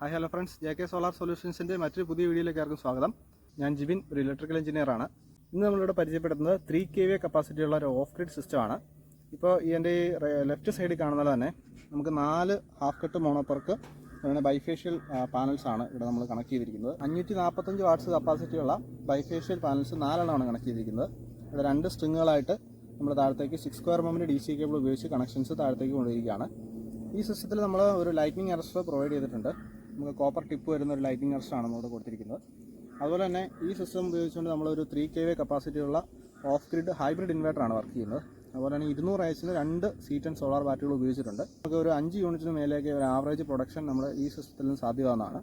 Hi hello friends, JK solar സൊല്യൂഷൻസിൻ്റെ മറ്റൊരു പുതിയ വീഡിയോയിലേക്ക് ആർക്കും സ്വാഗതം. ഞാൻ ജിബിൻ, ഒരു ഇലക്ട്രിക്കൽ എഞ്ചിനീയറാണ്. ഇന്ന് നമ്മളിവിടെ പരിചയപ്പെടുത്തുന്നത് 3 kVA കപ്പാസിറ്റിയുള്ള ഒരു ഓഫ് ഗ്രിഡ് സിസ്റ്റമാണ്. ഇപ്പോൾ എൻ്റെ ഈ ലെഫ്റ്റ് സൈഡിൽ കാണുന്നത് തന്നെ നമുക്ക് 4 ഹാഫ് കട്ട് മോണോപ്പർക്ക് ബൈഫേഷ്യൽ പാനൽസാണ് ഇവിടെ നമ്മൾ കണക്ട് ചെയ്തിരിക്കുന്നത്. 545 വാട്ട്സ് കപ്പാസിറ്റിയുള്ള ബൈഫേഷ്യൽ പാനൽസ് 4 കണക്ട് ചെയ്തിരിക്കുന്നത്. അത് 2 സ്ട്രിങ്ങുകളായിട്ട് നമ്മൾ താഴത്തേക്ക് 6 സ്ക്വയർ mm DC കേബിൾ ഉപയോഗിച്ച് കണക്ഷൻസ് താഴത്തേക്ക് കൊണ്ടുവരികയാണ്. ഈ സിസ്റ്റത്തിൽ നമ്മൾ ഒരു ലൈറ്റിംഗ് അറസ്റ്റർ പ്രൊവൈഡ് ചെയ്തിട്ടുണ്ട്. നമുക്ക് കോപ്പർ ടിപ്പ് വരുന്ന ഒരു ലൈറ്റിംഗ് അറസ്റ്ററാണ് നമ്മളിവിടെ കൊടുത്തിരിക്കുന്നത്. അതുപോലെ തന്നെ ഈ സിസ്റ്റം ഉപയോഗിച്ചുകൊണ്ട് നമ്മളൊരു 3 kVA കപ്പാസിറ്റിയുള്ള ഓഫ് ഗ്രിഡ് ഹൈബ്രിഡ് ഇൻവേർട്ടറാണ് വർക്ക് ചെയ്യുന്നത്. അതുപോലെ തന്നെ 200 ആഴ്ചയിൽ 2 സീറ്റ് ആൻഡ് സോളാർ ബാറ്ററികൾ ഉപയോഗിച്ചിട്ടുണ്ട്. നമുക്ക് ഒരു 5 യൂണിറ്റിന് മേലേക്ക് ഒരു ആവറേജ് പ്രൊഡക്ഷൻ നമ്മൾ ഈ സിസ്റ്റത്തിൽ നിന്ന് സാധ്യമാകുന്നതാണ്.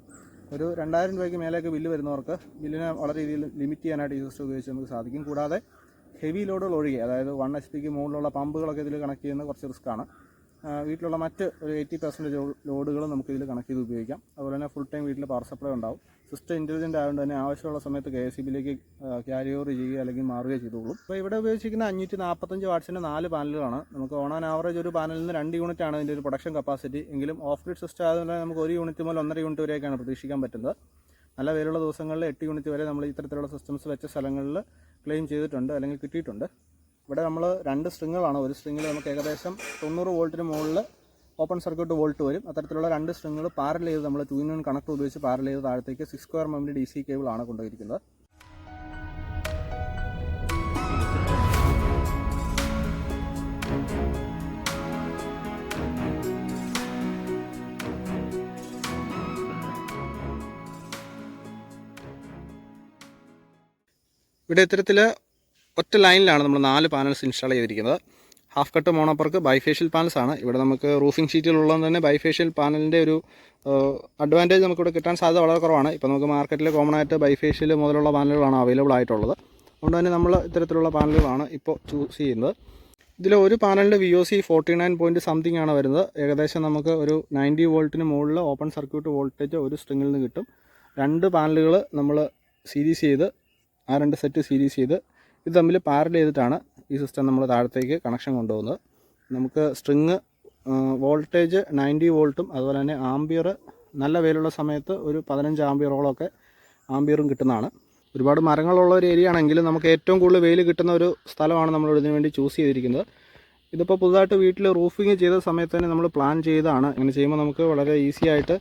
ഒരു 2000 രൂപയ്ക്ക് മേലേക്ക് ബില്ല് വരുന്നവർക്ക് ബില്ലിനെ വളരെ രീതിയിൽ ലിമിറ്റ് ചെയ്യാനായിട്ട് ഈ സിസ്റ്റം ഉപയോഗിച്ച് നമുക്ക് സാധിക്കും. കൂടാതെ ഹെവി ലോഡുകൾ ഒഴികെ, അതായത് 1 HP മുകളിലുള്ള പമ്പുകളൊക്കെ ഇതിൽ കണക്ട് ചെയ്യുന്നത് കുറച്ച് റിസ്ക്കാണ്. വീട്ടിലുള്ള മറ്റ് ഒരു 80% ലോഡുകൾ നമുക്ക് ഇതിൽ കണക്ട് ചെയ്ത് ഉപയോഗിക്കാം. അതുപോലെ തന്നെ ഫുൾ ടൈം വീട്ടിൽ പവർ സപ്ലൈ ഉണ്ടാവും. സിസ്റ്റം ഇൻ്റലിജൻ്റ് ആയതുകൊണ്ട് തന്നെ ആവശ്യമുള്ള സമയത്ത് KSEBിലേക്ക് ക്യാരി ഓവർ ചെയ്യുക അല്ലെങ്കിൽ മാറുകയോ ചെയ്തോളൂ. അപ്പോൾ ഇവിടെ ഉപയോഗിച്ചിരിക്കുന്ന 545 വാട്ട്സിൻ്റെ 4 പാനലുകളാണ്. നമുക്ക് ഓൺ ആൻ ആവറേജ് ഒരു പാനലിൽ നിന്ന് 2 യൂണിറ്റാണ് ഇതിൻ്റെ ഒരു പ്രൊഡക്ഷൻ കപ്പാസിറ്റി. എങ്കിലും ഓഫ് ഗ്രിഡ് സിസ്റ്റം ആയതുകൊണ്ട് നമുക്ക് 1 യൂണിറ്റ് മുതൽ 1.5 യൂണിറ്റ് വരെയൊക്കെയാണ് പ്രതീക്ഷിക്കാൻ പറ്റുന്നത്. നല്ല വെയിലുള്ള ദിവസങ്ങളിൽ 8 യൂണിറ്റ് വരെ നമ്മൾ ഇത്തരത്തിലുള്ള സിസ്റ്റംസ് വെച്ച സ്ഥലങ്ങളിൽ ക്ലെയിം ചെയ്തിട്ടുണ്ട് അല്ലെങ്കിൽ കിട്ടിയിട്ടുണ്ട്. ഇവിടെ നമ്മൾ 2 സ്ട്രിങ്ങുകളാണ്. ഒരു സ്ട്രിങ്ങിൽ നമുക്ക് ഏകദേശം 90 വോൾട്ടിന് മുകളിൽ ഓപ്പൺ സർക്യൂട്ട് വോൾട്ട് വരും. അത്തരത്തിലുള്ള 2 സ്ട്രിങ്ങുകൾ പാരൽ ചെയ്ത് നമ്മൾ 2-in-1 കണക്ടർ ഉപയോഗിച്ച് പാരൽ ചെയ്ത് താഴത്തേക്ക് 6 സ്ക്വയർ mm DC കേബിളാണ് കൊണ്ടുപോയിരിക്കുന്നത്. ഇവിടെ ഇത്തരത്തിൽ ഒറ്റ ലൈനിലാണ് നമ്മൾ 4 പാനൽസ് ഇൻസ്റ്റാൾ ചെയ്തിരിക്കുന്നത്. Half cut mono PERC bifacial panels ആണ്. ഇവിടെ നമുക്ക് റൂഫിംഗ് ഷീറ്റിലുള്ളതുകൊണ്ട് തന്നെ ബൈഫേഷ്യൽ പാനലിൻ്റെ ഒരു അഡ്വാൻറ്റേജ് നമുക്കിവിടെ കിട്ടാൻ സാധ്യത വളരെ കുറവാണ്. ഇപ്പോൾ നമുക്ക് മാർക്കറ്റിൽ കോമൺ ആയിട്ട് ബൈഫേഷ്യൽ മുതലുള്ള പാനലുകളാണ് അവൈലബിൾ ആയിട്ടുള്ളത്. അതുകൊണ്ട് തന്നെ നമ്മൾ ഇത്തരത്തിലുള്ള പാനലുകളാണ് ഇപ്പോൾ ചൂസ് ചെയ്യുന്നത്. ഇതിൽ ഒരു പാനലിൻ്റെ VOC 49 പോയിൻറ്റ് സംതിങ് ആണ് വരുന്നത്. ഏകദേശം നമുക്ക് ഒരു 90 വോൾട്ടിന് മുകളിൽ ഓപ്പൺ സർക്യൂട്ട് വോൾട്ടേജ് ഒരു സ്ട്രിങ്ങിൽ നിന്ന് കിട്ടും. 2 പാനലുകൾ നമ്മൾ സീരീസ് ചെയ്ത്, ആ 2 സെറ്റ് സീരീസ് ചെയ്ത് ഇത് തമ്മിൽ പാരൽ ചെയ്തിട്ടാണ് ഈ സിസ്റ്റം നമ്മൾ താഴത്തേക്ക് കണക്ഷൻ കൊണ്ടുപോകുന്നത്. നമുക്ക് സ്ട്രിങ് വോൾട്ടേജ് 90 വോൾട്ടും അതുപോലെ തന്നെ ആംബിയർ നല്ല വെയിലുള്ള സമയത്ത് ഒരു 15 ആംബിയറോളമൊക്കെ ആംബിയറും കിട്ടുന്നതാണ്. ഒരുപാട് മരങ്ങളുള്ള ഒരു ഏരിയ ആണെങ്കിലും നമുക്ക് ഏറ്റവും കൂടുതൽ വെയിൽ കിട്ടുന്ന ഒരു സ്ഥലമാണ് നമ്മൾ ഇതിനു വേണ്ടി ചൂസ് ചെയ്തിരിക്കുന്നത്. ഇതിപ്പോൾ പുതുതായിട്ട് വീട്ടിൽ റൂഫിങ് ചെയ്ത സമയത്ത് തന്നെ നമ്മൾ പ്ലാൻ ചെയ്താണ്. ഇങ്ങനെ ചെയ്യുമ്പോൾ നമുക്ക് വളരെ ഈസി ആയിട്ട്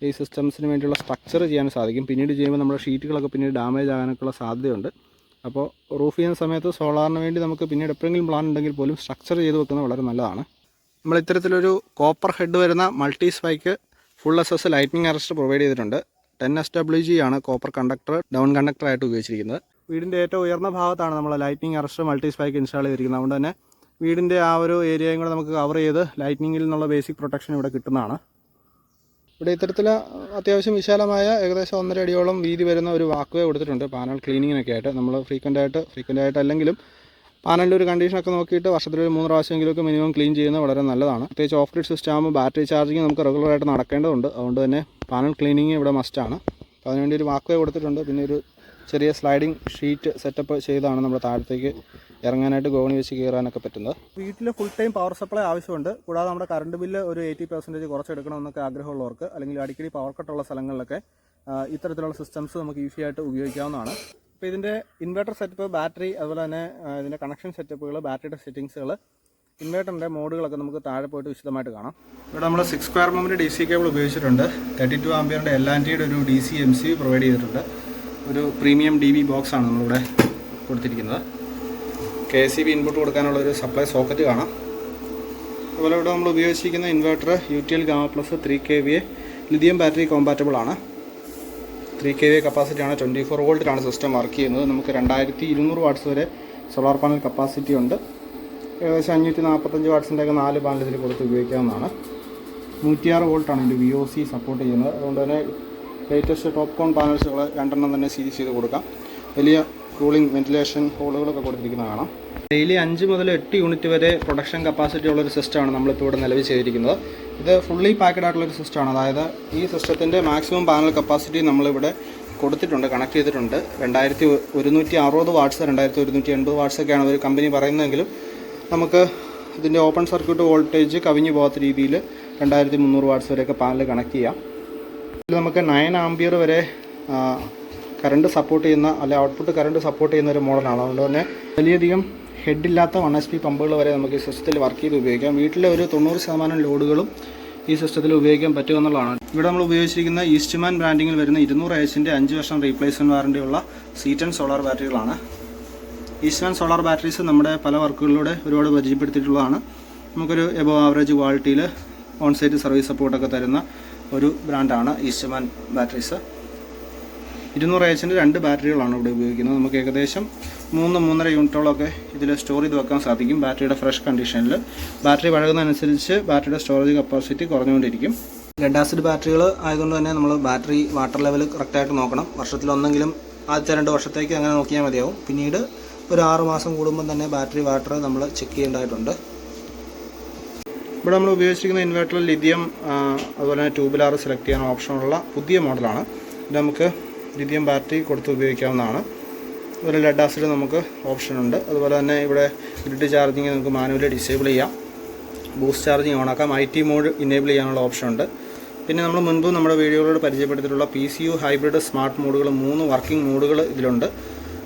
ഈ സിസ്റ്റംസിന് വേണ്ടിയുള്ള സ്ട്രക്ചർ ചെയ്യാൻ സാധിക്കും. പിന്നീട് ചെയ്യുമ്പോൾ നമ്മുടെ ഷീറ്റുകളൊക്കെ പിന്നീട് ഡാമേജ് ആകാനൊക്കെയുള്ള സാധ്യതയുണ്ട്. അപ്പോൾ റൂഫ് ചെയ്യുന്ന സമയത്ത് സോളാറിന് വേണ്ടി നമുക്ക് പിന്നീട് എപ്പോഴെങ്കിലും പ്ലാൻ ഉണ്ടെങ്കിൽ പോലും സ്ട്രക്ചർ ചെയ്ത് വെക്കുന്നത് വളരെ നല്ലതാണ്. നമ്മൾ ഇത്തരത്തിലൊരു കോപ്പർ ഹെഡ് വരുന്ന multi spike full SS lighting arrester provide ചെയ്തിട്ടുണ്ട്. 10 SWG ആണ് കോപ്പർ കണ്ടക്ടർ ഡൗൺ കണ്ടക്ടറായിട്ട് ഉപയോഗിച്ചിരിക്കുന്നത്. വീടിൻ്റെ ഏറ്റവും ഉയർന്ന ഭാഗത്താണ് നമ്മൾ lighting arrester multi spike install ചെയ്തിരിക്കുന്നത്. അതുകൊണ്ട് തന്നെ വീടിൻ്റെ ആ ഒരു ഏരിയയും കൂടെ നമുക്ക് കവർ ചെയ്ത് ലൈറ്റിങ്ങിൽ നിന്നുള്ള ബേസിക് പ്രൊട്ടക്ഷൻ ഇവിടെ കിട്ടുന്നതാണ്. ഇവിടെ ഇത്തരത്തിൽ അത്യാവശ്യം വിശാലമായ ഏകദേശം 1.5 അടിയോളം വീതി വരുന്ന ഒരു വാക്വേ കൊടുത്തിട്ടുണ്ട് പാനൽ ക്ലീനിങ്ങിനൊക്കെ ആയിട്ട്. നമ്മൾ ഫ്രീക്വൻ്റ് ആയിട്ട് അല്ലെങ്കിലും പാനലിൻ്റെ ഒരു കണ്ടീഷനൊക്കെ നോക്കിയിട്ട് വർഷത്തിൽ 3 പ്രാവശ്യമെങ്കിലുമൊക്കെ മിനിമം ക്ലീൻ ചെയ്യുന്നത് വളരെ നല്ലതാണ്. പ്രത്യേകിച്ച് ഓഫ് ഗ്രിഡ് സിസ്റ്റം ആകുമ്പോൾ ബാറ്ററി ചാർജിങ് നമുക്ക് റെഗുലറായിട്ട് നടക്കേണ്ടതുണ്ട്. അതുകൊണ്ട് തന്നെ പാനൽ ക്ലീനിങ് ഇവിടെ മസ്റ്റാണ്. അപ്പോൾ അതിനുവേണ്ടി ഒരു വാക്വേ കൊടുത്തിട്ടുണ്ട്. പിന്നെ ഒരു ചെറിയ സ്ലൈഡിങ് ഷീറ്റ് സെറ്റപ്പ് ചെയ്താണ് നമ്മൾ താഴത്തേക്ക് ഇറങ്ങാനായിട്ട് ഗോവണി വെച്ച് കയറാനൊക്കെ പറ്റുന്നത്. വീട്ടിൽ ഫുൾ ടൈം പവർ സപ്ലൈ ആവശ്യമുണ്ട്. കൂടാതെ നമ്മുടെ കറണ്ട് ബില്ല് ഒരു 80% കുറച്ചെടുക്കണമെന്നൊക്കെ ആഗ്രഹമുള്ളവർക്ക്, അല്ലെങ്കിൽ അടിക്കടി പവർ കട്ടുള്ള സ്ഥലങ്ങളിലൊക്കെ ഇത്തരത്തിലുള്ള സിസ്റ്റംസ് നമുക്ക് ഈസി ആയിട്ട് ഉപയോഗിക്കാവുന്നതാണ്. അപ്പോൾ ഇതിൻ്റെ ഇൻവെർട്ടർ സെറ്റപ്പ്, ബാറ്ററി, അതുപോലെ തന്നെ ഇതിൻ്റെ കണക്ഷൻ സെറ്റപ്പുകൾ, ബാറ്ററിയുടെ സെറ്റിങ്സുകൾ, ഇൻവെർട്ടറിൻ്റെ മോഡുകളൊക്കെ നമുക്ക് താഴെ പോയിട്ട് വിശദമായിട്ട് കാണാം. ഇവിടെ നമ്മൾ 6 സ്ക്വയർ mm DC കേബിൾ ഉപയോഗിച്ചിട്ടുണ്ട്. 32 ആംപിയറിൻ്റെ L&Tയുടെ ഒരു DC MCU പ്രൊവൈഡ് ചെയ്തിട്ടുണ്ട്. ഒരു പ്രീമിയം DB ബോക്സാണ് നമ്മളിവിടെ കൊടുത്തിരിക്കുന്നത്. KSEB ഇൻപുട്ട് കൊടുക്കാനുള്ള ഒരു സപ്ലൈ സോക്കറ്റ് കാണാം. അതുപോലെ ഇവിടെ നമ്മൾ ഉപയോഗിച്ചിരിക്കുന്ന inverter UTL Gamma Plus 3 kVA lithium battery compatible ആണ്. 3 kVA കപ്പാസിറ്റിയാണ്. 24 വോൾട്ടിലാണ് സിസ്റ്റം വർക്ക് ചെയ്യുന്നത്. നമുക്ക് 2200 വാട്ട്സ് വരെ സോളാർ പാനൽ കപ്പാസിറ്റി ഉണ്ട്. ഏകദേശം 545 വാട്ട്സിൻ്റെയൊക്കെ 4 പാനൽ ഇതിൽ കൊടുത്ത് ഉപയോഗിക്കാവുന്നതാണ്. 106 വോൾട്ടാണ് ഇതിൻ്റെ VOC സപ്പോർട്ട് ചെയ്യുന്നത്. അതുകൊണ്ട് തന്നെ ലേറ്റസ്റ്റ് ടോപ്പ് കോൺ പാനൽസുകൾ 2 തന്നെ സീരീസ് ചെയ്ത് കൊടുക്കാം. വലിയ കൂളിംഗ്, വെന്റിലേഷൻ ഹോളുകളൊക്കെ കൊടുത്തിരിക്കുന്നത് കാണാം. ഡെയിലി 5 മുതൽ 8 യൂണിറ്റ് വരെ പ്രൊഡക്ഷൻ കപ്പാസിറ്റി ഉള്ളൊരു സിസ്റ്റമാണ് നമ്മളിപ്പോൾ ഇവിടെ നിലവിൽ ചെയ്തിരിക്കുന്നത്. ഇത് ഫുള്ളി പാക്കഡ് ആയിട്ടുള്ളൊരു സിസ്റ്റമാണ്. അതായത് ഈ സിസ്റ്റത്തിൻ്റെ മാക്സിമം പാനൽ കപ്പാസിറ്റി നമ്മളിവിടെ കൊടുത്തിട്ടുണ്ട്, കണക്ട് ചെയ്തിട്ടുണ്ട്. 2160 വാട്ട്സ്, 2180 വാട്ട്സൊക്കെയാണ് ഒരു കമ്പനി പറയുന്നതെങ്കിലും നമുക്ക് ഇതിൻ്റെ ഓപ്പൺ സർക്യൂട്ട് വോൾട്ടേജ് കവിഞ്ഞു പോകാത്ത രീതിയിൽ 2300 വാട്ട്സ് വരെയൊക്കെ പാനൽ കണക്ട് ചെയ്യാം. നമുക്ക് 9 ആംപിയർ വരെ കറണ്ട് സപ്പോർട്ട് ചെയ്യുന്ന അല്ലെ ഔട്ട്പുട്ട് കറണ്ട് സപ്പോർട്ട് ചെയ്യുന്ന ഒരു മോഡലാണ്. അതുകൊണ്ട് തന്നെ വലിയധികം ഹെഡില്ലാത്ത 1 HP പമ്പുകൾ വരെ നമുക്ക് ഈ സിസ്റ്റത്തിൽ വർക്ക് ചെയ്ത് ഉപയോഗിക്കാം. വീട്ടിലെ ഒരു 90% ലോഡുകളും ഈ സിസ്റ്റത്തിൽ ഉപയോഗിക്കാൻ പറ്റുമെന്നുള്ളതാണ്. ഇവിടെ നമ്മൾ ഉപയോഗിച്ചിരിക്കുന്ന ഈസ്റ്റ്മാൻ ബ്രാൻഡിങ്ങിൽ വരുന്ന 200 AHൻ്റെ 5 വർഷം റീപ്ലേസ്മെൻറ്റ് വാറണ്ടിയുള്ള C10 സോളാർ ബാറ്ററികളാണ്. ഈസ്റ്റ്മാൻ സോളാർ ബാറ്ററീസ് നമ്മുടെ പല വർക്കുകളിലൂടെ ഒരുപാട് പരിചയപ്പെടുത്തിയിട്ടുള്ളതാണ്. നമുക്കൊരു എബോ ആവറേജ് ക്വാളിറ്റിയിൽ ഓൺ സൈറ്റ് സർവീസ് സപ്പോർട്ടൊക്കെ തരുന്ന ഒരു ബ്രാൻഡാണ് ഈസ്റ്റ്മാൻ ബാറ്ററീസ്. 200 AHൻ്റെ 2 ബാറ്ററികളാണ് ഇവിടെ ഉപയോഗിക്കുന്നത്. നമുക്ക് ഏകദേശം 3-3.5 യൂണിറ്റോളമൊക്കെ ഇതിൽ സ്റ്റോർ ചെയ്ത് വെക്കാൻ സാധിക്കും. ബാറ്ററിയുടെ ഫ്രഷ് കണ്ടീഷനിൽ ബാറ്ററി പഴകുന്നതനുസരിച്ച് ബാറ്ററിയുടെ സ്റ്റോറേജ് കപ്പാസിറ്റി കുറഞ്ഞുകൊണ്ടിരിക്കും. ലെഡ് ആസിഡ് ബാറ്ററികൾ ആയതുകൊണ്ട് തന്നെ നമ്മൾ ബാറ്ററി വാട്ടർ ലെവൽ കറക്റ്റായിട്ട് നോക്കണം. വർഷത്തിലൊന്നെങ്കിലും ആദ്യത്തെ 2 വർഷത്തേക്ക് അങ്ങനെ നോക്കിയാൽ മതിയാവും. പിന്നീട് ഒരു 6 മാസം കൂടുമ്പം തന്നെ ബാറ്ററി വാട്ടർ നമ്മൾ ചെക്ക് ചെയ്യേണ്ടതായിട്ടുണ്ട്. ഇവിടെ നമ്മൾ ഉപയോഗിച്ചിരിക്കുന്ന ഇൻവെർട്ടറിൽ ലിഥിയം അതുപോലെ തന്നെ ട്യൂബുലാർ സെലക്ട് ചെയ്യാൻ ഓപ്ഷനുള്ള പുതിയ മോഡലാണ്. ഇത് നമുക്ക് ലിഥിയം ബാറ്ററി കൊടുത്ത് ഉപയോഗിക്കാവുന്നതാണ്. അതുപോലെ ലെഡ് ആസിഡ് നമുക്ക് ഓപ്ഷനുണ്ട്. അതുപോലെ തന്നെ ഇവിടെ ഗ്രിഡ് ചാർജിങ് നമുക്ക് മാനുവലി ഡിസേബിൾ ചെയ്യാം. ബൂസ്റ്റ് ചാർജിങ് ഓണാക്കാം. IT മോഡ് ഇനേബിൾ ചെയ്യാനുള്ള ഓപ്ഷനുണ്ട്. പിന്നെ നമ്മൾ മുൻപ് നമ്മുടെ വീഡിയോകളോട് പരിചയപ്പെടുത്തിയിട്ടുള്ള PCU ഹൈബ്രിഡ് സ്മാർട്ട് മോഡുകൾ 3 വർക്കിംഗ് മോഡുകൾ ഇതിലുണ്ട്.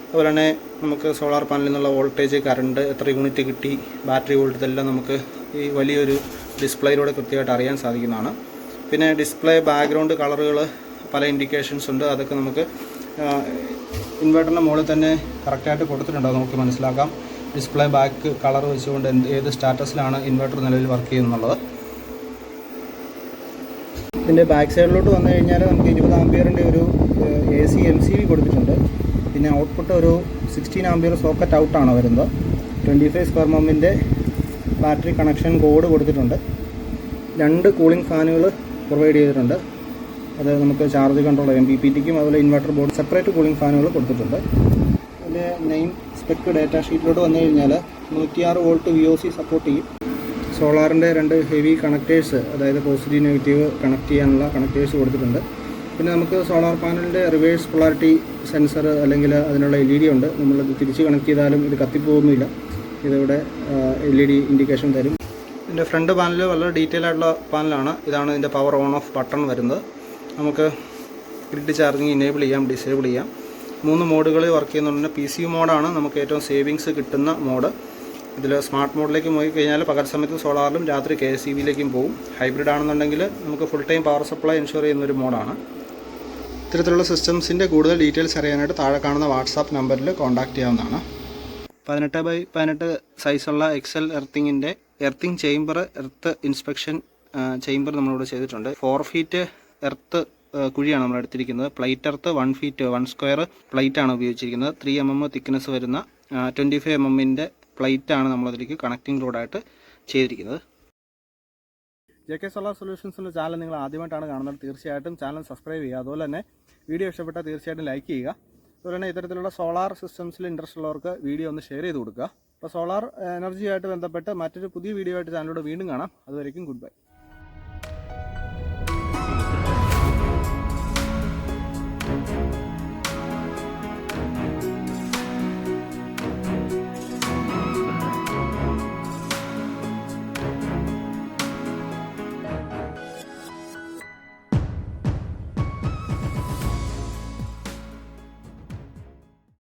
അതുപോലെ തന്നെ നമുക്ക് സോളാർ പാനലിൽ നിന്നുള്ള വോൾട്ടേജ്, കറണ്ട്, എത്ര യൂണിറ്റ് കിട്ടി, ബാറ്ററി വോൾട്ട്, ഇതെല്ലാം നമുക്ക് ഈ വലിയൊരു ഡിസ്പ്ലേയിലൂടെ കൃത്യമായിട്ട് അറിയാൻ സാധിക്കുന്നതാണ്. പിന്നെ ഡിസ്പ്ലേ ബാക്ക്ഗ്രൗണ്ട് കളറുകൾ പല ഇൻഡിക്കേഷൻസ് ഉണ്ട്. അതൊക്കെ നമുക്ക് ഇൻവെർട്ടറിൻ്റെ മുകളിൽ തന്നെ കറക്റ്റായിട്ട് കൊടുത്തിട്ടുണ്ട്. അത് നമുക്ക് മനസ്സിലാക്കാം. ഡിസ്പ്ലേ ബാക്ക് കളർ വെച്ചുകൊണ്ട് ഏത് സ്റ്റാറ്റസിലാണ് ഇൻവെർട്ടർ നിലവിൽ വർക്ക് ചെയ്യുന്നുള്ളത്. ഇതിൻ്റെ ബാക്ക് സൈഡിലോട്ട് വന്നു കഴിഞ്ഞാൽ നമുക്ക് 20 ആംപിയറിൻ്റെ ഒരു AC MCB കൊടുത്തിട്ടുണ്ട്. പിന്നെ ഔട്ട്പുട്ട് ഒരു 16 ആംപിയർ സോക്കറ്റ് ഔട്ടാണ് വരുന്നത്. 25 സ്ക്വയർ മമ്മിൻ്റെ ബാറ്ററി കണക്ഷൻ കോഡ് കൊടുത്തിട്ടുണ്ട്. 2 കൂളിംഗ് ഫാനുകൾ പ്രൊവൈഡ് ചെയ്തിട്ടുണ്ട്. അത് നമുക്ക് ചാർജ് കൺട്രോൾ ചെയ്യാം. MPPTക്കും അതുപോലെ ഇൻവെർട്ടർ ബോർഡ് സെപ്പറേറ്റ് കൂളിംഗ് ഫാനുകൾ കൊടുത്തിട്ടുണ്ട്. അതിൻ്റെ നെയിം സ്പെക്ക് ഡാറ്റ ഷീറ്റിലോട്ട് വന്നു കഴിഞ്ഞാൽ 106 വോൾട്ട് VOC സപ്പോർട്ട് ചെയ്യും. സോളാറിൻ്റെ 2 ഹെവി കണക്റ്റേഴ്സ്, അതായത് പോസിറ്റീവ് നെഗറ്റീവ് കണക്ട് ചെയ്യാനുള്ള കണക്റ്റേഴ്സ് കൊടുത്തിട്ടുണ്ട്. പിന്നെ നമുക്ക് സോളാർ പാനലിൻ്റെ റിവേഴ്സ് പൊളാരിറ്റി സെൻസർ അല്ലെങ്കിൽ അതിനുള്ള LED ഉണ്ട്. നമ്മളത് തിരിച്ച് കണക്ട് ചെയ്താലും ഇത് കത്തിപ്പോകുന്നില്ല. ഇതിവിടെ LED ഇൻഡിക്കേഷൻ തരും. ഇതിൻ്റെ ഫ്രണ്ട് പാനൽ വളരെ ഡീറ്റെയിൽ ആയിട്ടുള്ള പാനലാണ്. ഇതാണ് ഇതിൻ്റെ പവർ ഓൺ ഓഫ് ബട്ടൺ വരുന്നത്. നമുക്ക് ഗ്രിഡ് ചാർജിങ് ഇനേബിൾ ചെയ്യാം, ഡിസേബിൾ ചെയ്യാം. 3 മോഡുകളിൽ വർക്ക് ചെയ്യുന്നുണ്ട്. PCU മോഡാണ് നമുക്ക് ഏറ്റവും സേവിങ്സ് കിട്ടുന്ന മോഡ്. ഇതിൽ സ്മാർട്ട് മോഡിലേക്ക് പോയി കഴിഞ്ഞാൽ പകൽ സമയത്ത് സോളാറിലും രാത്രി KSEBയിലേക്കും പോകും. ഹൈബ്രിഡ് ആണെന്നുണ്ടെങ്കിൽ നമുക്ക് full time power supply ensure ചെയ്യുന്നൊരു മോഡാണ്. ഇത്തരത്തിലുള്ള സിസ്റ്റംസിൻ്റെ കൂടുതൽ ഡീറ്റെയിൽസ് അറിയാനായിട്ട് താഴെ കാണുന്ന വാട്സാപ്പ് നമ്പറിൽ കോൺടാക്റ്റ് ചെയ്യാവുന്നതാണ്. 18x18 സൈസുള്ള XL എർത്തിങ്ങിൻ്റെ earthing chamber, earth inspection chamber നമ്മളിവിടെ ചെയ്തിട്ടുണ്ട്. 4 ഫീറ്റ് എർത്ത് കുഴിയാണ് നമ്മൾ എടുത്തിരിക്കുന്നത്. പ്ലേറ്റ് എർത്ത് 1 ഫീറ്റ് 1 സ്ക്വയർ പ്ലേറ്റാണ് ഉപയോഗിച്ചിരിക്കുന്നത്. 3 mm തിക്നെസ് വരുന്ന 25 mmൻ്റെ പ്ലേറ്റാണ് നമ്മളതിലേക്ക് കണക്റ്റിംഗ് റോഡായിട്ട് ചെയ്തിരിക്കുന്നത്. JK സോളാർ സൊല്യൂഷൻസിൻ്റെ ചാനൽ നിങ്ങൾ ആദ്യമായിട്ടാണ് കാണുന്നത്, തീർച്ചയായിട്ടും ചാനൽ സബ്സ്ക്രൈബ് ചെയ്യുക. അതുപോലെ തന്നെ വീഡിയോ ഇഷ്ടപ്പെട്ടാൽ തീർച്ചയായിട്ടും ലൈക്ക് ചെയ്യുക. അതുപോലെ തന്നെ ഇത്തരത്തിലുള്ള സോളാർ സിസ്റ്റംസിൽ ഇൻട്രസ്റ്റ് ഉള്ളവർക്ക് വീഡിയോ ഒന്ന് ഷെയർ ചെയ്ത് കൊടുക്കുക. അപ്പോൾ സോളാർ എനർജിയായിട്ട് ബന്ധപ്പെട്ട് മറ്റൊരു പുതിയ വീഡിയോ ആയിട്ട് ചാനലിലൂടെ വീണ്ടും കാണാം. അതുവരേക്കും ഗുഡ് ബൈ.